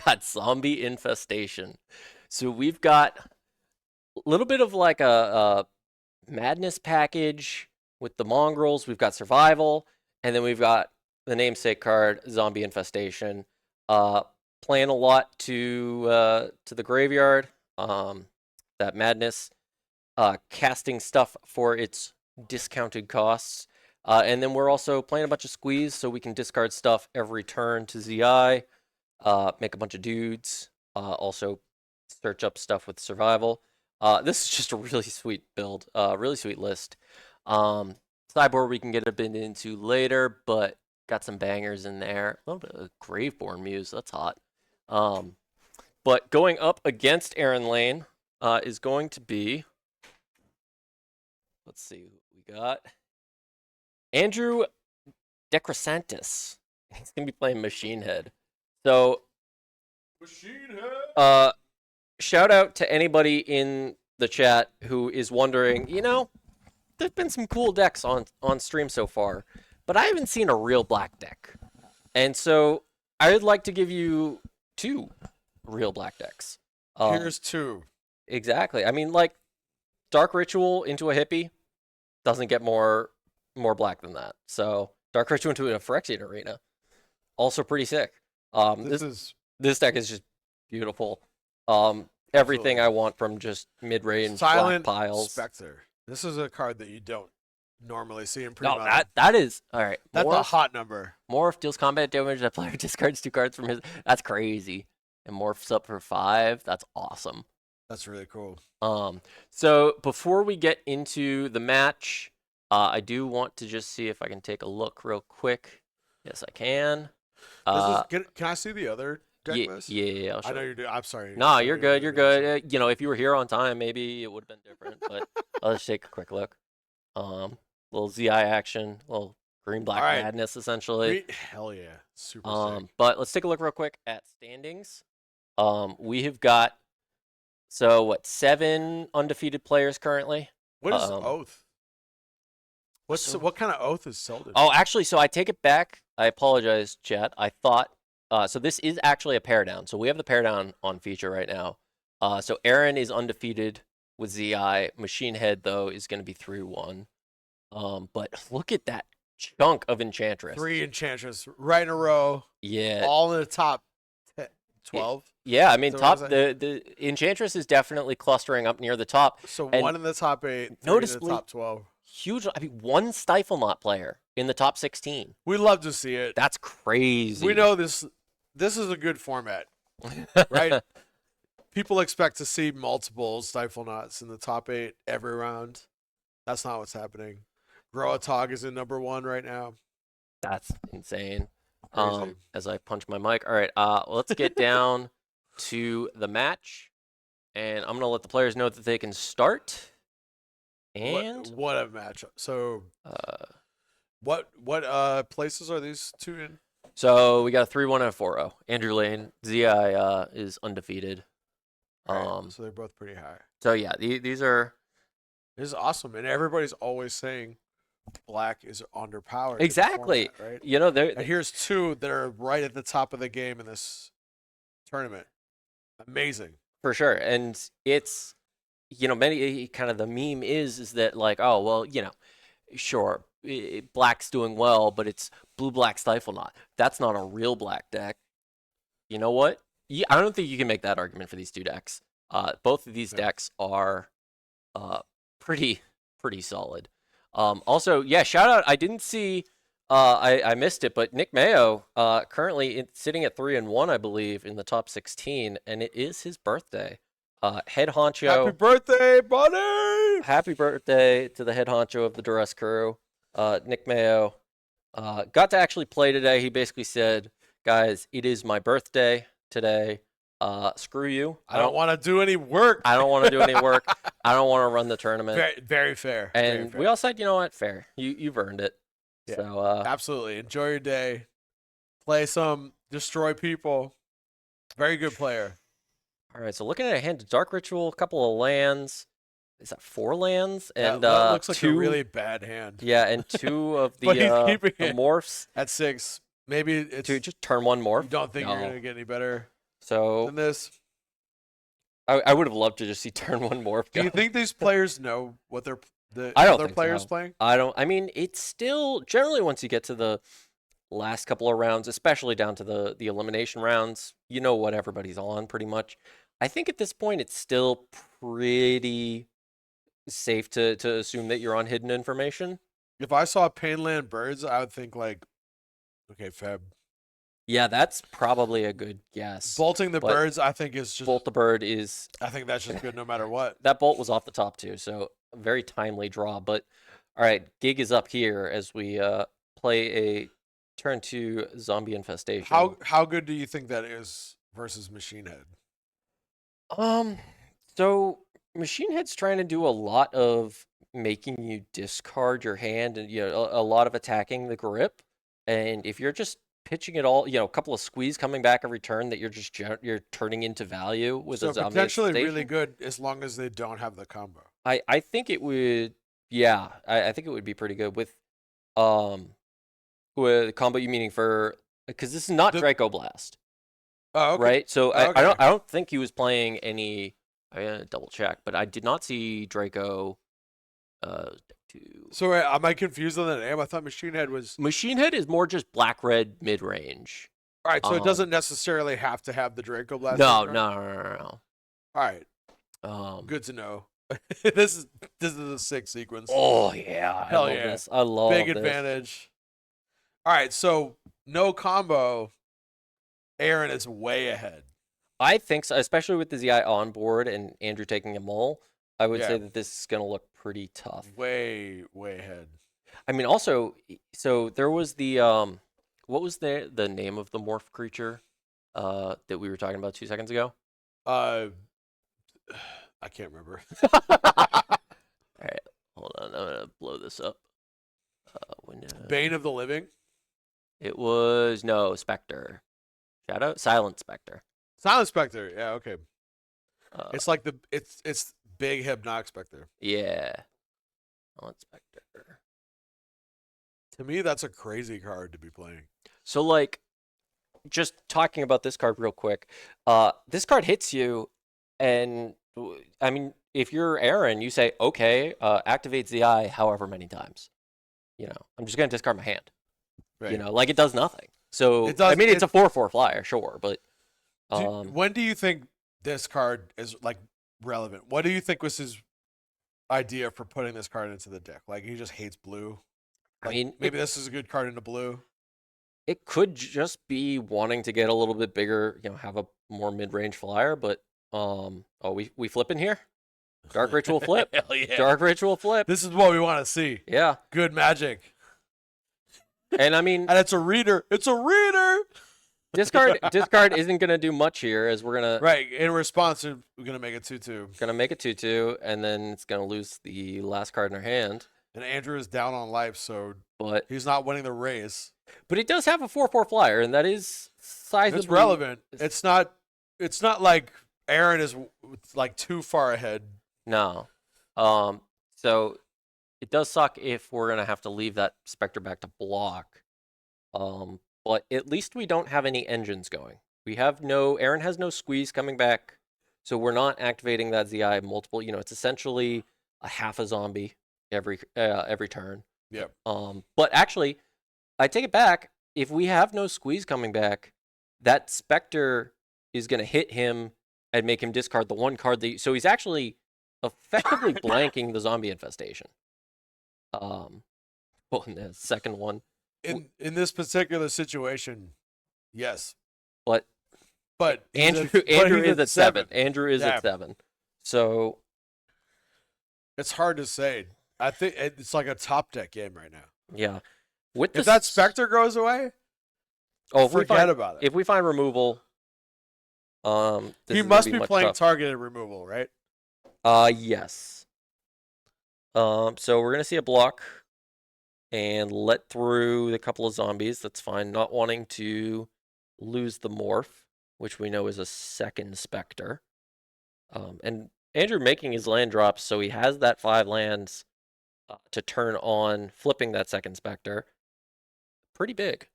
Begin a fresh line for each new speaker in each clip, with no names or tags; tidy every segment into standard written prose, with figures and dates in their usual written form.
got Zombie Infestation. So we've got a little bit of like a Madness package with the Mongrels. We've got Survival, and then we've got the namesake card, Zombie Infestation. Uh, Playing a lot to the graveyard. That Madness, casting stuff for its discounted costs. And then we're also playing a bunch of Squeeze, so we can discard stuff every turn to ZI, make a bunch of dudes, also search up stuff with Survival. This is just a really sweet build, really sweet list. Sideboard we can get a bit into later, but got some bangers in there. A little bit of Graveborn Muse, that's hot. But going up against Aaron Lane is going to be, let's see who we got. Andrew Decrosantis. He's going to be playing Machine Head. So,
Machine Head!
Shout out to anybody in the chat who is wondering, there's been some cool decks on stream so far, but I haven't seen a real black deck. And so I would like to give you 2 real black decks.
Here's 2.
Exactly. I mean, like, Dark Ritual into a hippie doesn't get more black than that. So Dark Ritual into a Phyrexian Arena, also pretty sick. This deck is just beautiful. Everything I want from just mid-range black piles.
Spectre. This is a card that you don't normally see in
No,
Premodern.
that is all right.
That's a hot number.
Morph deals combat damage. That player discards 2 cards from his. That's crazy. And morphs up for 5. That's awesome.
That's really cool.
So before we get into the match, I do want to just see if I can take a look real quick. Yes, I can.
Can I see the other deck list?
Yeah.
I know you're doing. I'm sorry.
No, you're good. You're good. If you were here on time, maybe it would have been different. But I'll just take a quick look. Little ZI action, little green-black madness, essentially.
Hell yeah, super sick.
But let's take a look real quick at standings. We have got 7 undefeated players currently.
What is Oath? What kind of Oath is Seldon?
Oh, actually, so I take it back. I apologize, chat. I thought so. This is actually a pair down. So we have the pair down on feature right now. So Aaron is undefeated with ZI. Machine Head though is going to be 3-1. But look at that chunk of Enchantress.
3 Enchantress right in a row.
Yeah.
All in the top 12.
Yeah, I mean, the Enchantress is definitely clustering up near the top.
So 1 in the top 8, 3
noticeably,
in the top 12.
Huge. I mean, 1 Stifle Knot player in the top 16.
We love to see it.
That's crazy.
We know this is a good format, right? People expect to see multiple Stifle Knots in the top 8 every round. That's not what's happening. Groatog is in number 1 right now.
That's insane.
Crazy.
As I punch my mic. All right, let's get down to the match, and I'm gonna let the players know that they can start. And
what a matchup! So, what places are these 2 in?
So we got a 3-1 and a 4-0. Andrew Lane, ZI is undefeated.
Right, so they're both pretty high.
So yeah, these are.
This is awesome, and everybody's always saying black is underpowered.
Exactly.
Format, right?
And
here's 2 that are right at the top of the game in this tournament. Amazing.
For sure. And it's, many kind of the meme is that like, oh, well, sure, black's doing well, but it's blue-black Stifle Knot. That's not a real black deck. You know what? Yeah, I don't think you can make that argument for these 2 decks. Both of these decks are pretty solid. Also, yeah, shout out. I didn't see, I missed it, but Nick Mayo currently sitting at 3-1, I believe, in the top 16, and it is his birthday. Head honcho.
Happy birthday, buddy!
Happy birthday to the head honcho of the Duress crew, Nick Mayo. Got to actually play today. He basically said, guys, it is my birthday today. Screw you.
I don't want to do any work.
I don't want to do any work. I don't want to run the tournament.
Very, very fair.
And
very fair.
we all said, you know what? Fair. You've earned it.
Yeah,
so
absolutely. Enjoy your day. Play some. Destroy people. Very good player.
All right. So looking at a hand to Dark Ritual, a couple of lands. Is that 4 lands? And
that looks like
2,
a really bad hand.
Yeah, and 2 of the,
But he's keeping
the
it
morphs.
at 6. Maybe it's
To just turn 1 morph.
You don't think
No.
you're gonna get any better?
So
than this.
I would have loved to just see turn one morph
Do
go.
you think these players know what the
I don't
other
think
players
so.
playing?
I don't. I mean, it's still generally once you get to the last couple of rounds, especially down to the elimination rounds, you know what everybody's on pretty much. I think at this point it's still pretty safe to assume that you're on hidden information.
If I saw Painland Birds, I would think like, okay, Feb.
Yeah, that's probably a good guess.
Bolting the
But
birds, I think is just.
Bolt the Bird is
I think that's just good no matter what.
that bolt was off the top too, so a very timely draw. But all right, Gig is up here as we play a turn 2 zombie infestation.
How good do you think that is versus Machine Head?
Um, so Machine Head's trying to do a lot of making you discard your hand and a lot of attacking the grip. And if you're just pitching it all, a couple of squeeze coming back every turn that you're turning into value with
So
a zombie
potentially really
infestation,
good as long as they don't have the combo.
I think it would, yeah, I think it would be pretty good um with combo. You meaning for because this is not
The-
Draco Blast.
Oh, okay.
Right? So
Okay.
I don't think he was playing any. I gotta double check, but I did not see Draco.
So wait, am I confused on the name? I thought Machine Head was.
Machine Head is more just black red mid range.
All right, so it doesn't necessarily have to have the Draco Blast.
No,
in
no,
front?
no, no, no.
All right, good to know. This is a sick sequence.
Oh yeah,
Hell
I love
yeah.
this. I love
Big
this.
advantage. All right, so no combo. Aaron is way ahead.
I think so, especially with the ZI on board and Andrew taking a mole. I would say that this is gonna look pretty tough.
Way ahead.
I mean, also, so there was the what was the name of the morph creature that we were talking about 2 seconds ago?
I can't remember.
All right, hold on. I'm gonna blow this up. Window.
Bane of the Living.
It was no Spectre. Shadow, Silent Spectre.
Silent Spectre. Yeah, okay.
It's
like it's big Hypnotic Spectre.
Yeah, Silent Spectre.
To me, that's a crazy card to be playing.
So like, just talking about this card real quick. This card hits you, and I mean, if you're Aaron, you say, okay, activate ZI however many times. I'm just gonna discard my hand.
Right.
Like it does nothing. So
It does,
I mean, it's a 4/4 flyer, sure, but
when do you think this card is like relevant? What do you think was his idea for putting this card into the deck? Like he just hates blue.
I mean,
maybe this is a good card into blue.
It could just be wanting to get a little bit bigger, have a more mid-range flyer, but we flipping here? Dark Ritual flip.
Hell yeah.
Dark Ritual flip.
This is what we want to see.
Yeah.
Good magic.
And I mean,
and it's a reader. It's a reader.
Discard isn't gonna do much here, as we're gonna
right in response. We're gonna make it 2/2.
Gonna make it 2/2, and then it's gonna lose the last card in our hand.
And Andrew is down on life, so
but
he's not winning the race.
But it does have a 4/4 flyer, and that is sizably.
It's relevant. It's not like Aaron is like too far ahead.
No. So it does suck if we're gonna have to leave that Spectre back to block. But at least we don't have any engines going. Aaron has no squeeze coming back, so we're not activating that ZI multiple. It's essentially a half a zombie every turn.
Yep.
But actually, I take it back. If we have no squeeze coming back, that Spectre is gonna hit him and make him discard the one card so he's actually effectively blanking the zombie infestation. Well, in the second one.
In this particular situation, yes.
But Andrew is at 7. Andrew is at 7. So
it's hard to say. I think it's like a top deck game right now.
Yeah.
If that Spectre goes away, forget about it.
If we find removal,
he must be playing targeted removal, right?
Yes. So we're gonna see a block and let through the couple of zombies. That's fine. Not wanting to lose the morph, which we know is a second Spectre. And Andrew making his land drops, so he has that 5 lands to turn on, flipping that second Spectre. Pretty big.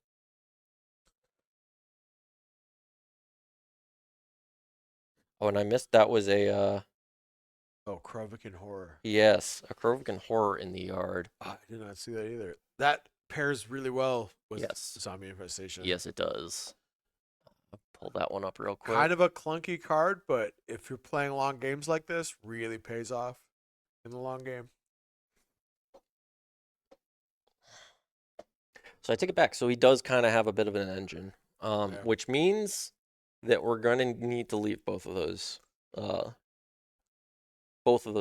Oh, and I missed that was a
Oh, Krovikan Horror.
yes, a Krovikan horror in the yard.
I did not see that either. That pairs really well with
Yes.
Zombie Infestation.
Yes, it does. I'll pull that one up real quick.
Kind of a clunky card, but if you're playing long games like this, really pays off in the long game.
So I take it back. So he does kind of have a bit of an engine,
Yeah.
which means that we're going to need to leave both of those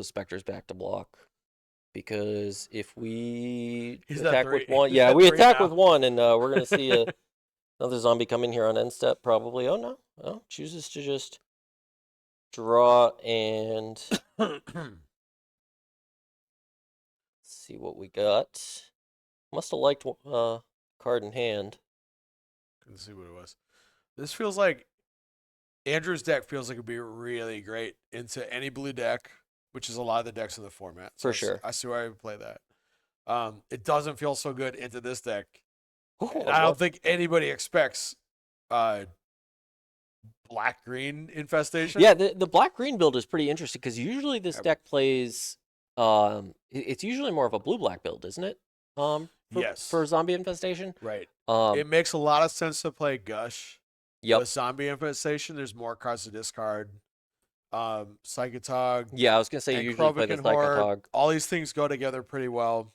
specters back to block. Because if we
He's at
attack
three.
with one,
He's
yeah,
at
we
three
attack
now.
with one, and we're going to see another zombie come in here on end step, probably. Oh, no. Oh, chooses to just draw and see what we got. Must have liked card in hand.
Couldn't see what it was. This feels like Andrew's deck feels like it'd be really great into any blue deck, which is a lot of the decks in the format.
For sure.
I see why I would play that. It doesn't feel so good into this deck.
Ooh,
And I don't think anybody expects black green infestation.
Yeah, the black green build is pretty interesting because usually this
Yep.
deck plays it's usually more of a blue black build, isn't it?
Yes.
For zombie infestation.
Right.
Um,
It makes a lot of sense to play Gush.
yep.
With zombie infestation, there's more cards to discard. Psychotog
Yeah, I was gonna say you
and
usually play the
Krovikan Horde.
Psychotog.
All these things go together pretty well.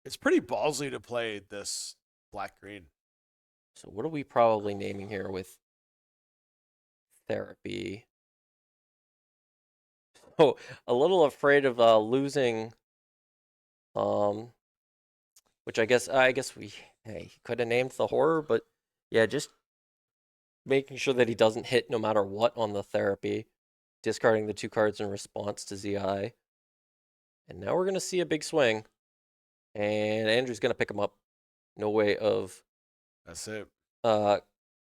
It's pretty ballsy to play this black green.
So what are we probably naming here with therapy? Oh, a little afraid of losing. Which I guess we could have named the horror, but yeah, just making sure that he doesn't hit no matter what on the therapy, discarding the 2 cards in response to ZI. And now we're going to see a big swing. And Andrew's going to pick him up. No way of
That's it.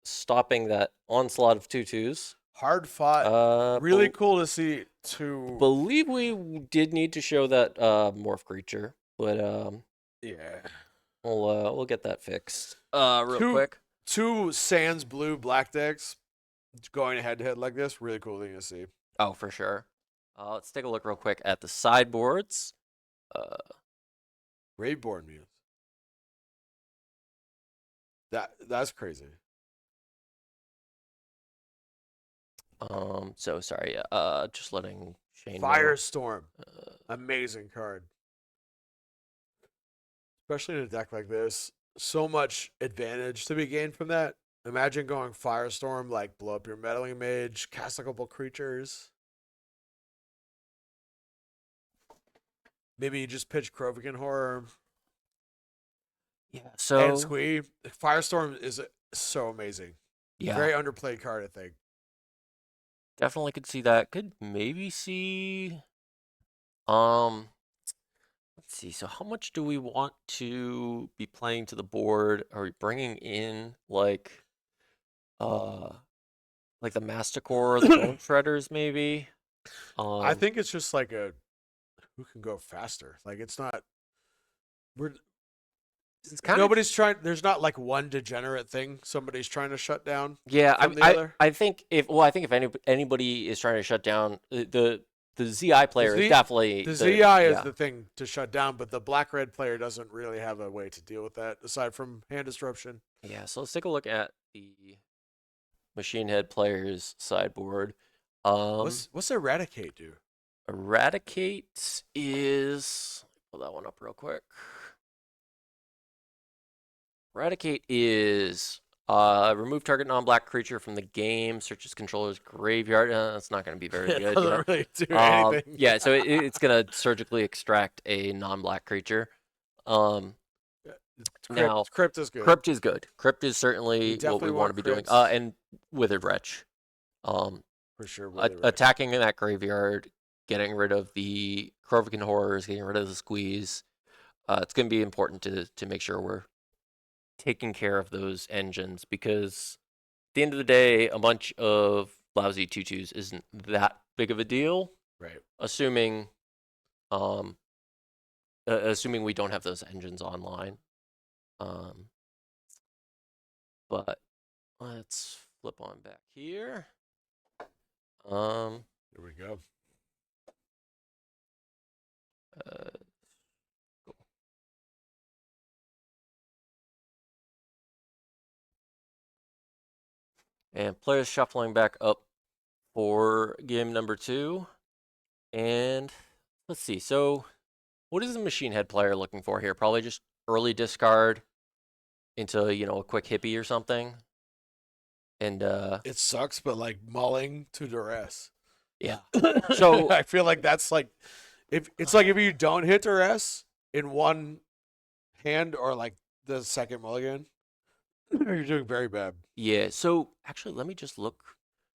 stopping that onslaught of 2/2s.
Hard fought. Really
bel-
cool to see two.
Believe we did need to show that morph creature, but
Yeah.
we'll get that fixed real quick.
Two sans blue black decks going head to head like this. Really cool thing to see.
Oh, for sure. Let's take a look real quick at the sideboards.
Raveborn Muse. That's crazy.
So sorry. Just letting Shane know.
Firestorm. Amazing card. Especially in a deck like this. So much advantage to be gained from that. Imagine going Firestorm, like blow up your Meddling Mage, cast a couple creatures. Maybe you just pitch Krovikan Horror.
Yeah. So
And Squee. Firestorm is so amazing.
yeah,
Very underplayed card, I think.
definitely could see that. Could maybe see. Let's see. So how much do we want to be playing to the board? Are we bringing in like the Masticore or the Bone Shredders maybe?
I think it's just like a who can go faster. Like it's not. We're
it's kind of
nobody's trying. There's not like one degenerate thing somebody's trying to shut down.
yeah.
from the other.
I think if anybody is trying to shut down the ZI player is definitely
The ZI is
yeah.
the thing to shut down, but the black red player doesn't really have a way to deal with that aside from hand disruption.
Yeah, so let's take a look at the Machine Head player's sideboard.
What's Eradicate do?
Eradicate is pull that one up real quick. Eradicate is remove target non-black creature from the game, searches controller's graveyard. That's not going to be very
It
good.
doesn't really do anything.
Yeah, so it's going to surgically extract a non-black creature. Now,
Crypt is good.
Crypt is good. Crypt is certainly what we
definitely
want to
want
be doing.
crypts.
And Withered Wretch.
For sure. Really right.
Attacking in that graveyard, getting rid of the Krovikan Horrors, getting rid of the Squeeze. It's going to be important to make sure we're taking care of those engines because at the end of the day, a bunch of lousy 2/2s isn't that big of a deal.
Right.
Assuming we don't have those engines online. But let's flip on back here. Um,
There we go.
uh, and players shuffling back up for game number 2. And let's see. So, what is the machine head player looking for here? Probably just early discard into, a quick hippie or something. And
It sucks, but like mulling to duress.
yeah. So,
I feel like that's like if it's like if you don't hit duress in one hand or like the second mulligan, you're doing very bad.
yeah. So, actually, let me just look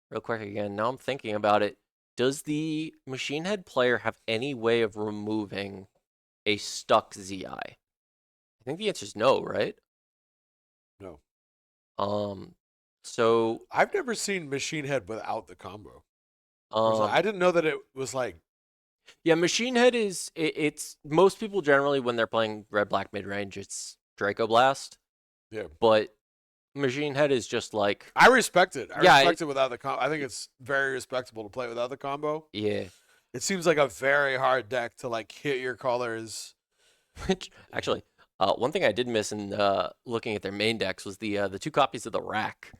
real quick again. Now I'm thinking about it. Does the machine head player have any way of removing a stuck ZI? I think the answer is no, right?
No.
Um, so
I've never seen Machine Head without the combo.
um,
I didn't know that it was like
yeah, machine head it's most people generally when they're playing red black mid range, it's Draco Blast,
yeah.
but machine head is just like
I respect it. I
yeah,
respect it without the combo. I think it's very respectable to play without the combo.
yeah.
It seems like a very hard deck to like hit your colors.
Which actually, one thing I did miss in looking at their main decks was the 2 copies of the rack,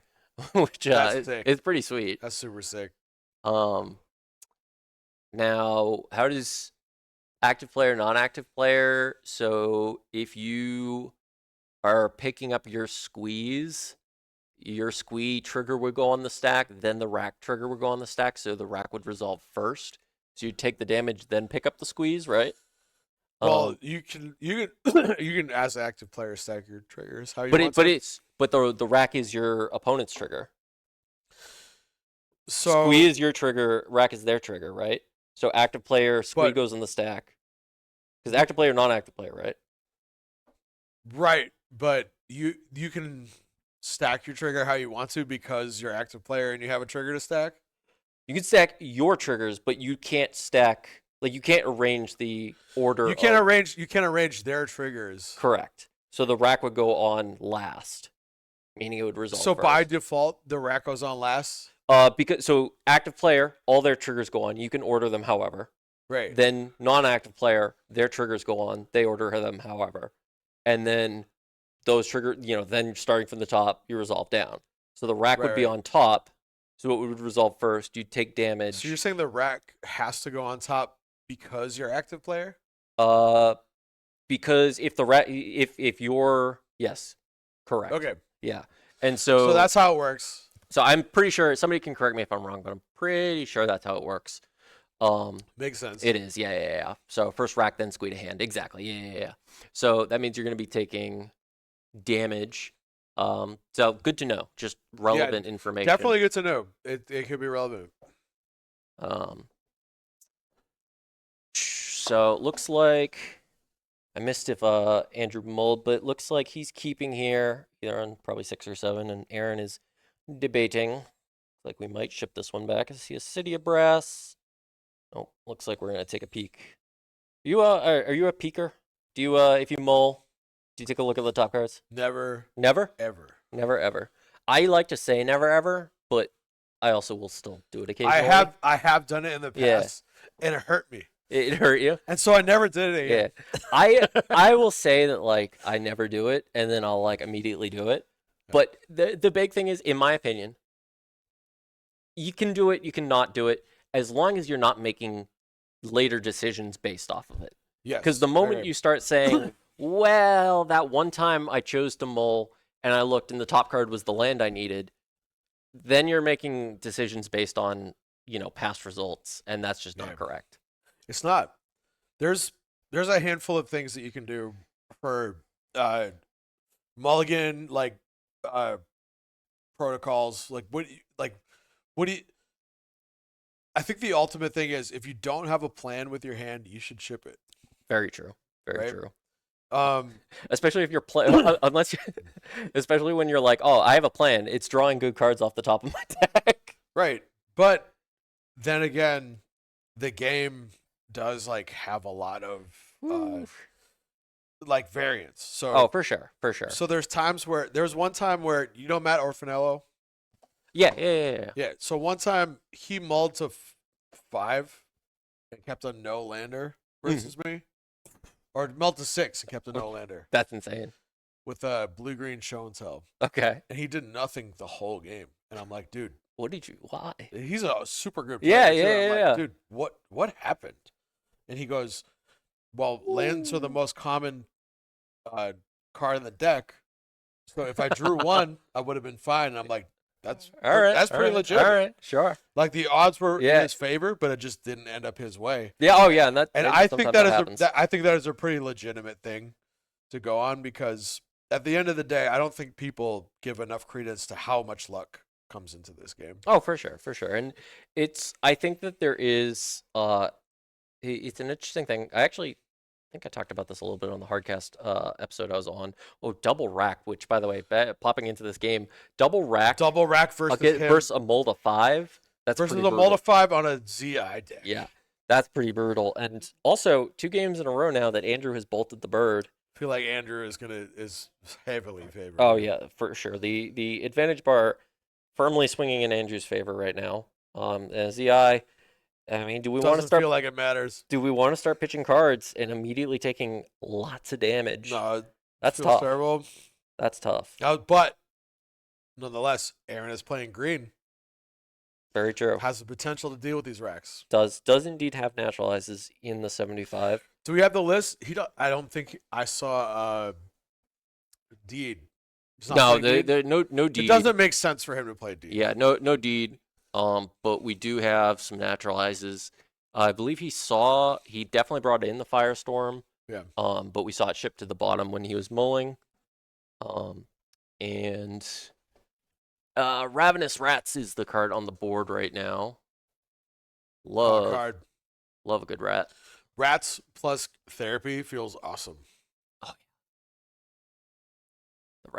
which
That's sick.
is pretty sweet.
That's super sick.
Um, Now, how does active player, non-active player? So if you are picking up your squee trigger would go on the stack, then the rack trigger would go on the stack, so the rack would resolve first. So you take the damage, then pick up the squeeze, right?
Well,
Um,
you can you can as active player stack your triggers how you
but
want
it but
to.
it's but the rack is your opponent's trigger. Squee
So,
is your trigger, rack is their trigger, right? So active player, squee
but
goes on the stack. Because active player, non-active player, right?
right, but you can stack your trigger how you want to because you're active player and you have a trigger to stack.
You can stack your triggers, but you can't stack like you can't arrange the order.
You can't arrange their triggers.
Correct. So the rack would go on last, meaning it would resolve
So
first.
by default, the rack goes on last.
Because so active player, all their triggers go on. You can order them, however.
Right.
Then non-active player, their triggers go on. They order them, however. And then those trigger, then starting from the top, you resolve down. So the rack would be on top. So it would resolve first. You take damage.
So you're saying the rack has to go on top because you're active player?
Because if the rack, if you're yes, correct.
Okay.
Yeah, and so
that's how it works.
So I'm pretty sure somebody can correct me if I'm wrong, but I'm pretty sure that's how it works.
Makes sense.
It is, yeah. So first rack, then squeeze a hand. Exactly, yeah. So that means you're going to be taking damage. So good to know. Just relevant information.
Definitely good to know. It could be relevant.
So it looks like I missed if Andrew mulled, but it looks like he's keeping here. Either on probably 6 or 7, and Aaron is debating. Like we might ship this one back. I see a City of Brass. Oh, looks like we're gonna take a peek. Are you a peeker? Do you if you mull, do you take a look at the top cards?
Never.
Never?
Ever.
Never ever. I like to say never ever, but I also will still do it occasionally.
I have done it in the past, and it hurt me.
It hurt you?
And so I never did it again.
Yeah. I will say that like I never do it, and then I'll like immediately do it. But the big thing is, in my opinion, you can do it, you can not do it, as long as you're not making later decisions based off of it.
Yes.
Because the moment you start saying, well, that one time I chose to mull and I looked and the top card was the land I needed, then you're making decisions based on, past results, and that's just not correct.
It's not. There's a handful of things that you can do for mulligan protocols. What do you I think the ultimate thing is if you don't have a plan with your hand, you should ship it.
Very true. Very true.
Especially
if you're playing, especially when you're like, oh, I have a plan. It's drawing good cards off the top of my deck.
Right, but then again, the game does have a lot of variance. So
for sure.
So there's one time where Matt Orfanello.
Yeah.
Yeah. So one time he mulled to 5 and kept a no lander versus me, or mulled to 6 and kept a no lander
That's insane.
with a blue green show and tell,
Okay.
and he did nothing the whole game. And I'm like, dude,
Why?
he's a super good
Yeah,
player
yeah,
too. I'm like,
yeah.
dude, what happened? And he goes, well, lands are the most common uh, card in the deck. So if I drew one, I would have been fine. And I'm like, that's
All right.
that's
All
pretty
right. All
legitimate.
right. Sure.
Like the odds were in
Yeah.
his favor, but it just didn't end up his way.
Yeah. Oh, yeah. And that.
And
And
I think
sometimes
that
that
is
happens.
I think that is a pretty legitimate thing to go on, because at the end of the day, I don't think people give enough credence to how much luck comes into this game.
Oh, for sure, for sure. And I think that there is it's an interesting thing. I actually think I talked about this a little bit on the Hardcast episode I was on. Oh, double rack, which by the way, popping into this game, double rack
Double rack versus him
versus a mold of 5. That's
versus
pretty
a
brutal.
mold of 5 on a ZI deck.
Yeah, that's pretty brutal. And also, 2 games in a row now that Andrew has bolted the bird.
I feel like Andrew is heavily favored.
Oh yeah, for sure. The advantage bar firmly swinging in Andrew's favor right now. And ZI, I mean, do we want to
Doesn't
start?
feel like it matters.
Do we want to start pitching cards and immediately taking lots of damage?
No,
That's
feels
tough.
terrible.
That's tough.
But nonetheless, Aaron is playing green.
Very true.
Has the potential to deal with these racks.
Does indeed have naturalizes in the 75.
Do we have the list? I don't think I saw Deed. He's not
No,
playing Deed?
no
It
deed.
doesn't make sense for him to play Deed.
Yeah, no deed. But we do have some naturalizes. I believe he definitely brought in the Firestorm.
Yeah.
But we saw it shipped to the bottom when he was mulling. And Ravenous Rats is the card on the board right now.
Hot card.
Love a good rat.
Rats plus therapy feels awesome.
Oh yeah. The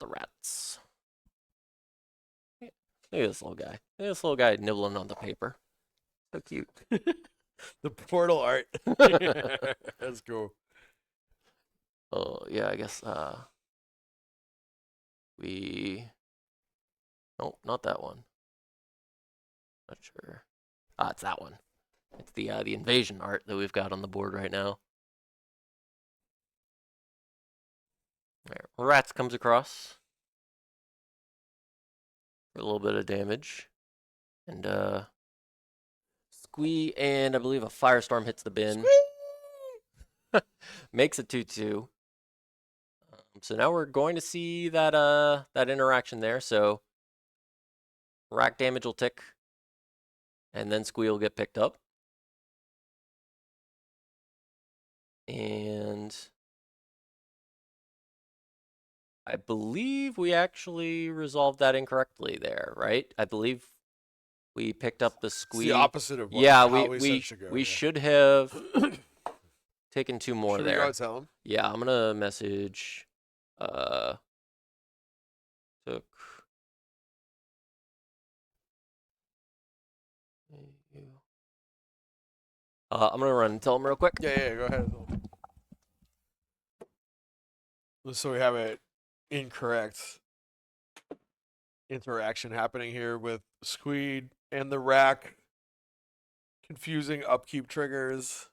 rats. Yeah. Look at this little guy. Look at this little guy nibbling on the paper. So cute.
The portal art. That's cool.
Oh yeah, I guess nope, not that one. Not sure. It's that one. It's the invasion art that we've got on the board right now. All right, Rats comes across for a little bit of damage, and Squee and I believe a Firestorm hits the bin. Makes it 2/2. So now we're going to see that interaction there. So rack damage will tick, and then Squee will get picked up. And I believe we actually resolved that incorrectly there, right? I believe we picked up the Squee.
It's the opposite of
how
we should go.
We should have taken 2 more
Should
there.
we go tell him?
Yeah, I'm gonna message. Took. I'm gonna run and tell him real quick.
Yeah, go ahead. So we have an incorrect interaction happening here with Squeed and the rack. Confusing upkeep triggers.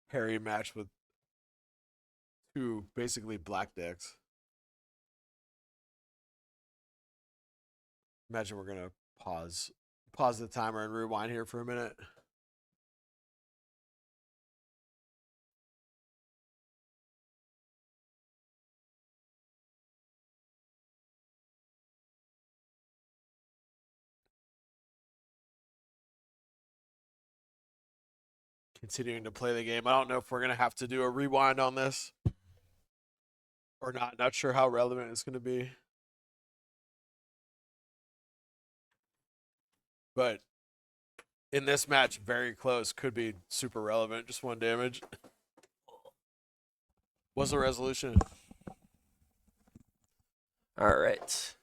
Harry matched with 2 basically black decks. Imagine we're gonna pause the timer and rewind here for a minute. Continuing to play the game. I don't know if we're gonna have to do a rewind on this or not. Not sure how relevant it's gonna be. But in this match, very close. Could be super relevant. Just 1 damage. What's the resolution?
All right.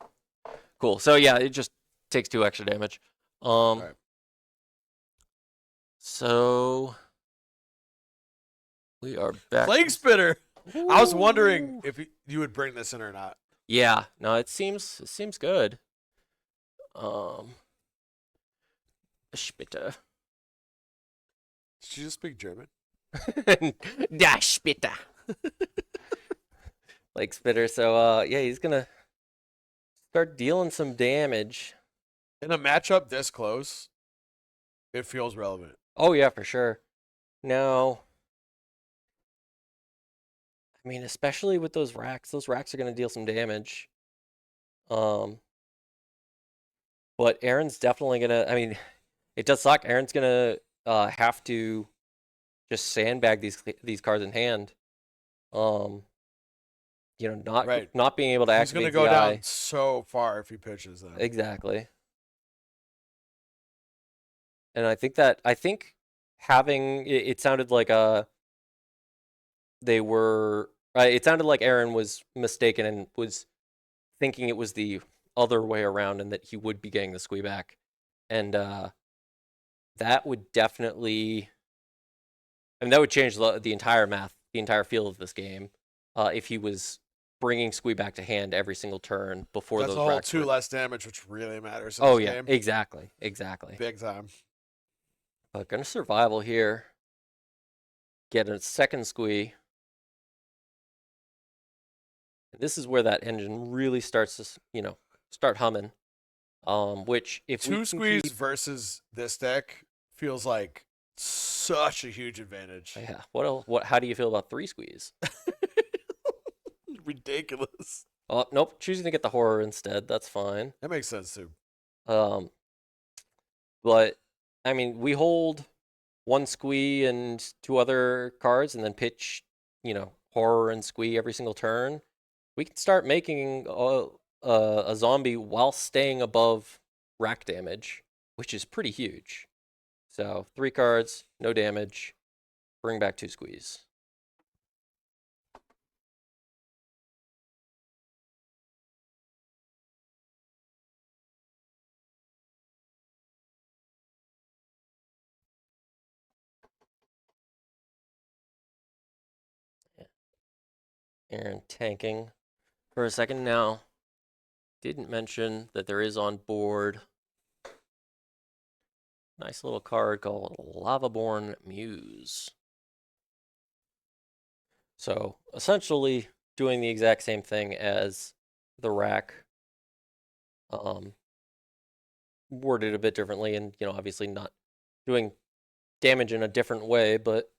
Cool. So yeah, it just takes 2 extra damage.
Right.
So we are back.
Plague Spitter. I was wondering
Ooh.
if you would bring this in or not.
Yeah, no, it seems good. Um, Spitter.
Did you just speak German?
Da Spitter. Like Spitter. So yeah, he's gonna start dealing some damage.
In a matchup this close, it feels relevant.
Oh yeah, for sure. Now, I mean, especially with those racks are gonna deal some damage. Um, but Aaron's definitely gonna. I mean, it does suck. Aaron's gonna have to just sandbag these cards in hand. Um,
Right.
not being able to
He's going to
activate
go down
ZI.
so far if he pitches them.
Exactly. And I think having it sounded like they were it sounded like Aaron was mistaken and was thinking it was the other way around and that he would be getting the squee back. And that would definitely I mean that would change the entire math, the entire feel of this game if he was bringing squee back to hand every single turn before
That's a
those
whole
racks
2
were.
less damage, which really matters in
Oh
this
yeah,
game.
exactly.
Big time.
But gonna survival here. Get a second squee. This is where that engine really starts to, start humming. Which if we
2
can
squeeze
keep,
versus this deck feels like such a huge advantage.
yeah. What else? What? How do you feel about three squeeze?
Ridiculous.
Oh nope, choosing to get the horror instead. That's fine.
That makes sense too.
Um, but I mean, we hold one squee and two other cards, and then pitch, horror and squee every single turn. We can start making a zombie while staying above rack damage, which is pretty huge. So 3 cards, no damage. Bring back 2 squeeze. Yeah. Aaron tanking for a second now. Didn't mention that there is on board nice little card called Lavaborn Muse. So essentially doing the exact same thing as the rack, um, worded a bit differently, and obviously not doing damage in a different way, but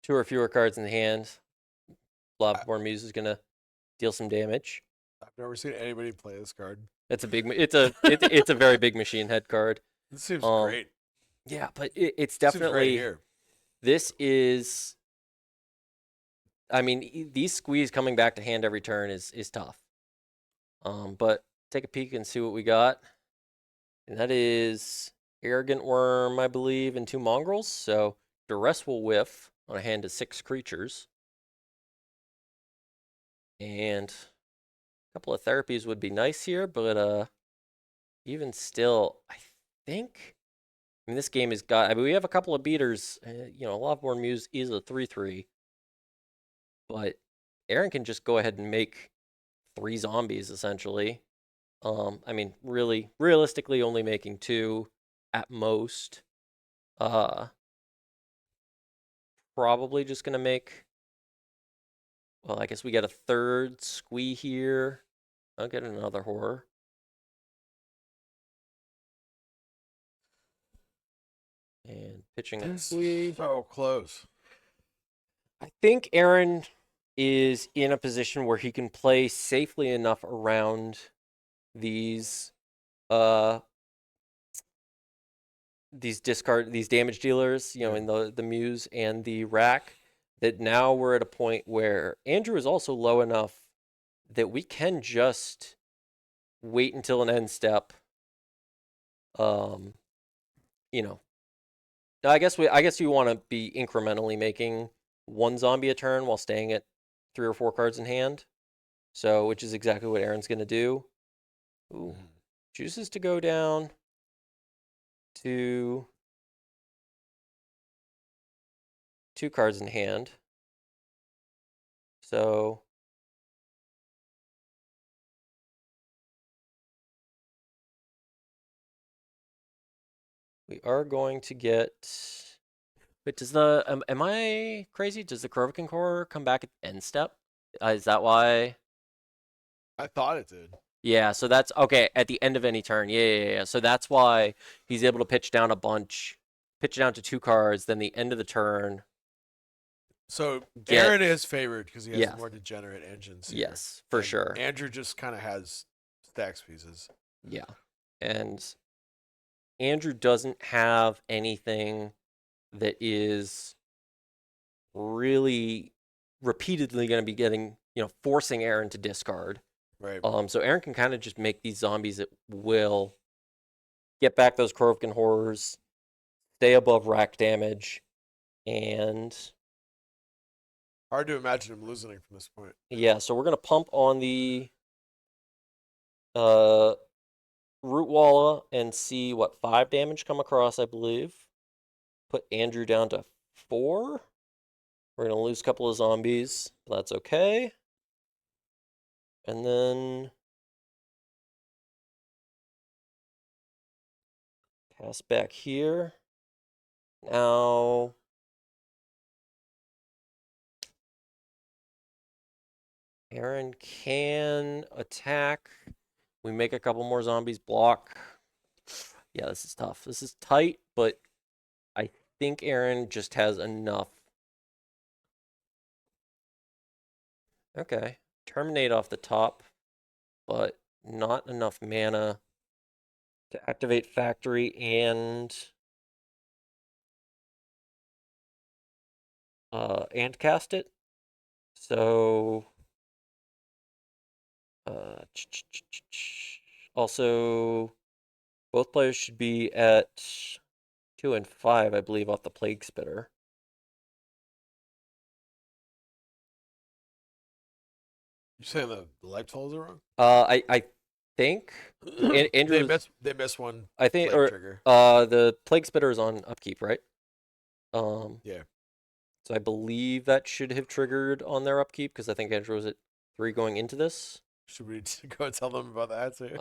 2 or fewer cards in the hand.
I,
Lavaborn Muse is gonna deal some damage.
I've never seen anybody play this card.
It's a very big machine head card.
This seems
Um,
great.
yeah, but it's
Seems right
definitely
here.
this is. I mean, these squeeze coming back to hand every turn is tough. But take a peek and see what we got, and that is Arrogant Worm, I believe, and 2 mongrels. So Duress will whiff on a hand of 6 creatures, and a couple of therapies would be nice here, but even still, I think. I mean, this game has got. I mean, we have a couple of beaters. Loveborn Muse is a 3/3, but Aaron can just go ahead and make 3 zombies essentially. I mean, really, realistically, only making 2 at most. Uh, Probably just gonna make. Well, I guess we get a third squee here. I'll get another horror. And pitching a squee.
So close.
I think Aaron is in a position where he can play safely enough around these uh these damage dealers,
Yeah.
in the muse and the rack, that now we're at a point where Andrew is also low enough that we can just wait until an end step. Um, you know, I guess you want to be incrementally making 1 zombie a turn while staying at 3 or 4 cards in hand. So, which is exactly what Aaron's gonna do. Ooh, chooses to go down to 2 cards in hand. So we are going to get. Wait, does the am I crazy? Does the Crovican core come back at the end step? Is that why?
I thought it did.
Yeah, so that's okay at the end of any turn. Yeah. So that's why he's able to pitch down a bunch, pitch down to 2 cards. Then the end of the turn,
So
get
Aaron is favored because he has the
yes,
more degenerate engines here.
yes, for
And
sure.
Andrew just kind of has stacks pieces.
Yeah, and Andrew doesn't have anything that is really repeatedly going to be getting, forcing Aaron to discard.
Right.
So Aaron can kind of just make these zombies at will, get back those Krovikan horrors, stay above rack damage, and
Hard to imagine him losing it from this point.
yeah, so we're gonna pump on the uh root walla and see what 5 damage come across, I believe. Put Andrew down to 4. We're gonna lose a couple of zombies. That's okay. And then pass back here. Now Aaron can attack. We make a couple more zombies block. Yeah, this is tough. This is tight, but I think Aaron just has enough. Okay. Terminate off the top, but not enough mana to activate factory and cast it. So also both players should be at 2 and 5, I believe, off the Plague Spitter.
You saying the life totals are wrong?
I think Andrew.
They miss one.
I think
Plague
or
trigger.
the Plague Spitter is on upkeep, right?
Yeah.
So I believe that should have triggered on their upkeep because I think Andrew was at 3 going into this.
Should we go tell them about that too?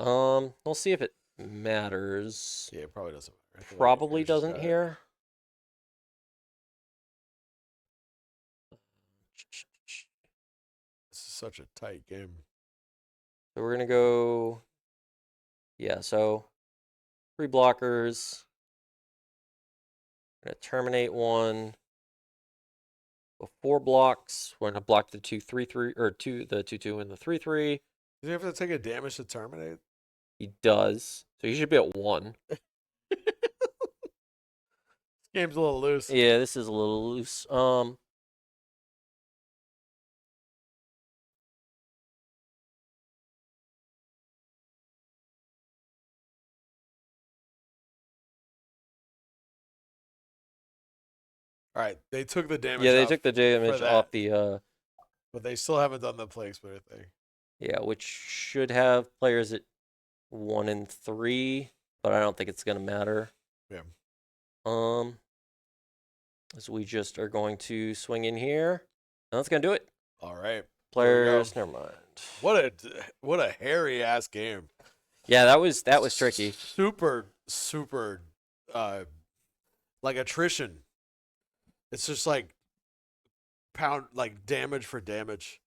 We'll see if it matters.
Yeah, it probably doesn't matter.
Probably doesn't here.
This is such a tight game.
So we're gonna go. Yeah, so 3 blockers. We're gonna terminate one. Go 4 blocks. We're gonna block the 2/3/3 or the 2/2 and the 3/3.
Does he have to take a damage to terminate?
He does. So he should be at 1.
This game's a little loose.
Yeah, this is a little loose.
All right, they took the damage.
Yeah, they
off
took the damage
that,
off the
but they still haven't done the plague spitter thing.
yeah, which should have players at 1 and 3, but I don't think it's gonna matter.
Yeah.
So we just are going to swing in here. And that's gonna do it.
All right.
Players, never mind.
What a hairy ass game.
Yeah, that was tricky.
Super like attrition. It's just like pound like damage for damage.